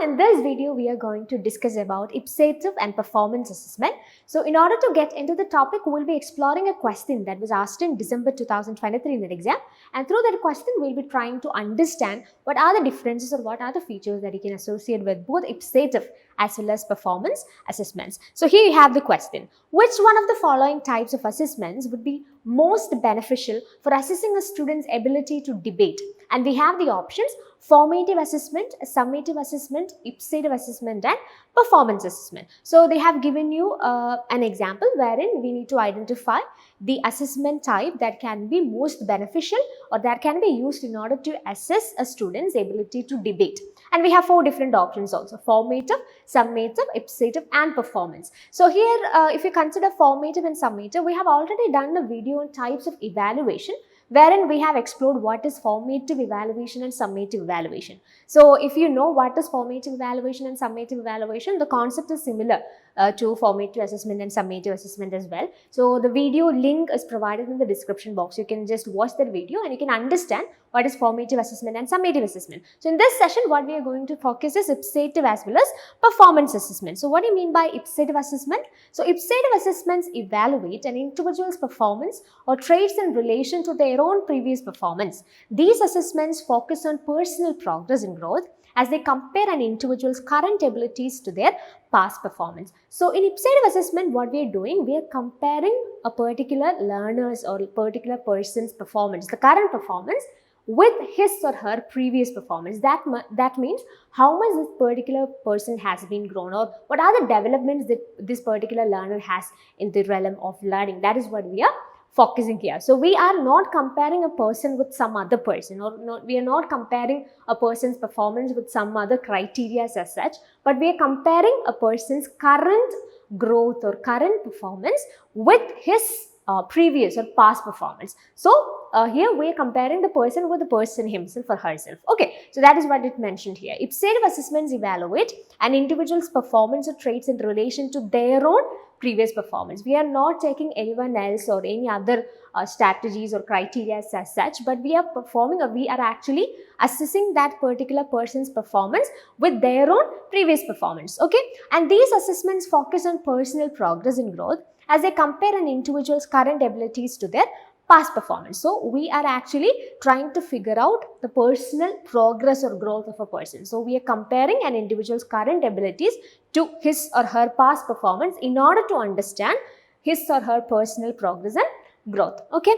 everyone, in this video we are going to discuss about ipsative and performance assessment. So in order to get into the topic, we will be exploring a question that was asked in December 2023 in the exam, and through that question we will be trying to understand what are the differences or what are the features that you can associate with both ipsative as well as performance assessments. So here you have the question: which one of the following types of assessments would be most beneficial for assessing a student's ability to debate? And we have the options: formative assessment, summative assessment, ipsative assessment, and performance assessment. So they have given you an example wherein we need to identify the assessment type that can be most beneficial or that can be used in order to assess a student's ability to debate. And we have 4 different options also: formative, summative, ipsative, and performance. So here if you consider formative and summative, we have already done a video on types of evaluation wherein we have explored what is formative evaluation and summative evaluation. So if you know what is formative evaluation and summative evaluation, the concept is similar to formative assessment and summative assessment as well. So the video link is provided in the description box. You can just watch that video and you can understand what is formative assessment and summative assessment. So in this session, what we are going to focus is ipsative as well as performance assessment. So what do you mean by ipsative assessment? So ipsative assessments evaluate an individual's performance or traits in relation to their own previous performance. These assessments focus on personal progress and growth as they compare an individual's current abilities to their past performance. So in ipsative assessment, what we are doing, we are comparing a particular learner's or a particular person's performance, the current performance, with his or her previous performance. That means how much this particular person has been grown, or what are the developments that this particular learner has in the realm of learning. That is what we are focusing here. So we are not comparing a person with some other person, or we are not comparing a person's performance with some other criteria as such, but we are comparing a person's current growth or current performance with his previous or past performance. So here we are comparing the person with the person himself or herself. Okay, so that is what it mentioned here. Ipsative assessments evaluate an individual's performance or traits in relation to their own previous performance. We are not taking anyone else or any other strategies or criteria as such, but we are performing, or we are actually assessing that particular person's performance with their own previous performance. Okay, and these assessments focus on personal progress and growth as they compare an individual's current abilities to their past performance. So we are actually trying to figure out the personal progress or growth of a person. So we are comparing an individual's current abilities to his or her past performance in order to understand his or her personal progress and growth. Okay.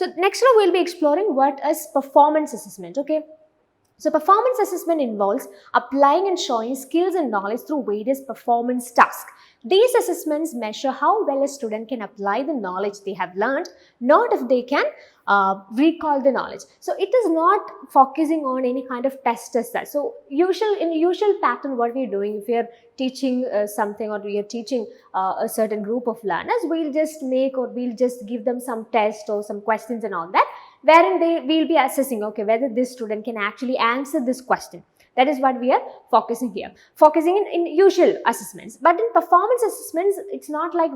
So next we'll be exploring what is performance assessment. Okay. So performance assessment involves applying and showing skills and knowledge through various performance tasks. These assessments measure how well a student can apply the knowledge they have learned, not if they can recall the knowledge. So it is not focusing on any kind of test as such. So in the usual pattern, what we are doing, if we are teaching something, or we are teaching a certain group of learners, we'll just give them some test or some questions and all that, wherein they will be assessing, okay, whether this student can actually answer this question. That is what we are focusing here. Focusing in usual assessments. But in performance assessments, it's not like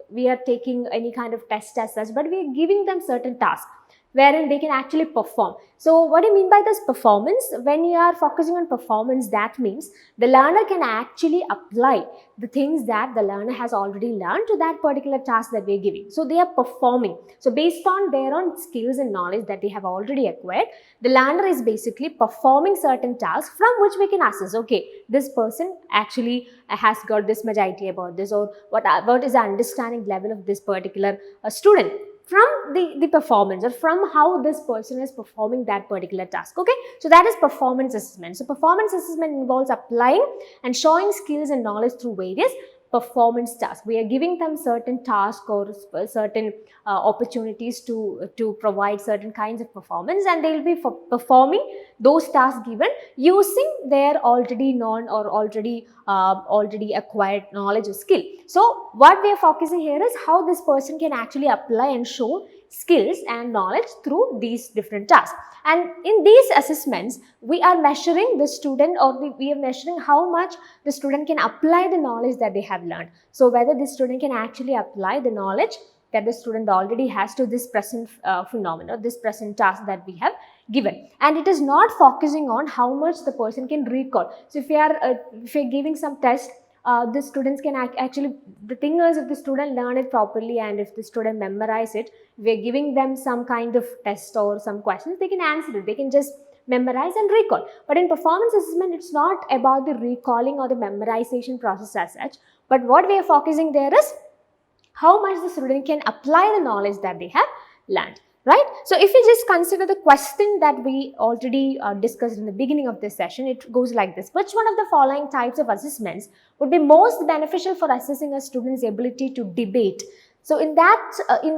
we are taking any kind of test as such, but we are giving them certain tasks wherein they can actually perform. So what do you mean by this performance? When you are focusing on performance, that means the learner can actually apply the things that the learner has already learned to that particular task that we're giving. So they are performing. So based on their own skills and knowledge that they have already acquired, the learner is basically performing certain tasks from which we can assess, okay, this person actually has got this much idea about this, or what is the understanding level of this particular student, from the performance, or from how this person is performing that particular task. Okay, so that is performance assessment. So performance assessment involves applying and showing skills and knowledge through various performance tasks. We are giving them certain tasks or certain opportunities to provide certain kinds of performance, and they will be performing those tasks given using their already known or already acquired knowledge or skill. So what we are focusing here is how this person can actually apply and show skills and knowledge through these different tasks. And in these assessments, we are measuring the student, or we are measuring how much the student can apply the knowledge that they have learned. So whether the student can actually apply the knowledge that the student already has to this present phenomenon, this present task that we have given. And it is not focusing on how much the person can recall. So if we are giving some test, the students can actually, the thing is, if the student learn it properly and if the student memorize it, we're giving them some kind of test or some questions, they can answer it, they can just memorize and recall. But in performance assessment, it's not about the recalling or the memorization process as such, but what we are focusing there is how much the student can apply the knowledge that they have learned. Right? So if you just consider the question that we already discussed in the beginning of this session, it goes like this. Which one of the following types of assessments would be most beneficial for assessing a student's ability to debate? So in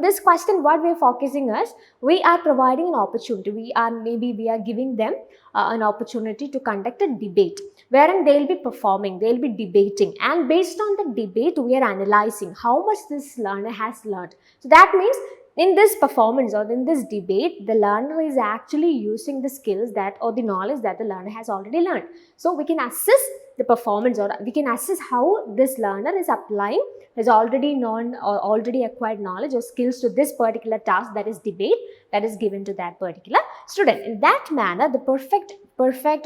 this question, what we are focusing is, we are providing an opportunity. We are giving them an opportunity to conduct a debate, wherein they will be performing, they will be debating, and based on the debate, we are analyzing how much this learner has learned. So that means, in this performance or in this debate, the learner is actually using the skills or the knowledge that the learner has already learned. So we can assess the performance, or we can assess how this learner is applying his already known or already acquired knowledge or skills to this particular task, that is debate, that is given to that particular student. In that manner, the perfect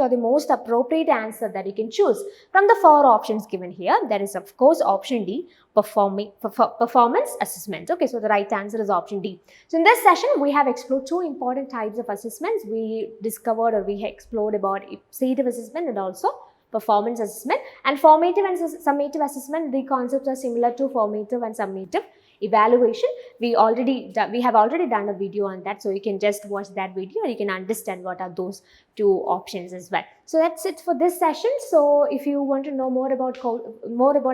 or the most appropriate answer that you can choose from the 4 options given here, that is of course option D, performance assessment. Okay, so the right answer is option D. So in this session, we have explored 2 important types of assessments. We discovered, or we explored about Ipsative assessment and also performance assessment. And formative and summative assessment, the concepts are similar to formative and summative evaluation. We have already done a video on that, so you can just watch that video and you can understand what are those 2 options as well. So that's it for this session. So if you want to know more about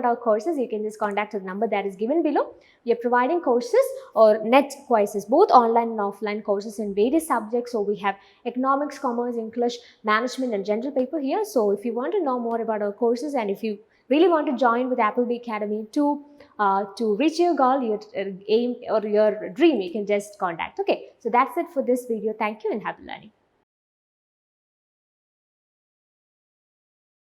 our courses, you can just contact the number that is given below. We are providing courses or NET quizzes, both online and offline courses in various subjects. So we have economics, commerce, English, management and general paper here. So if you want to know more about our courses, and if you really want to join with Appleby Academy to reach your goal, your aim or your dream, you can just contact. Okay, so that's it for this video. Thank you and happy learning.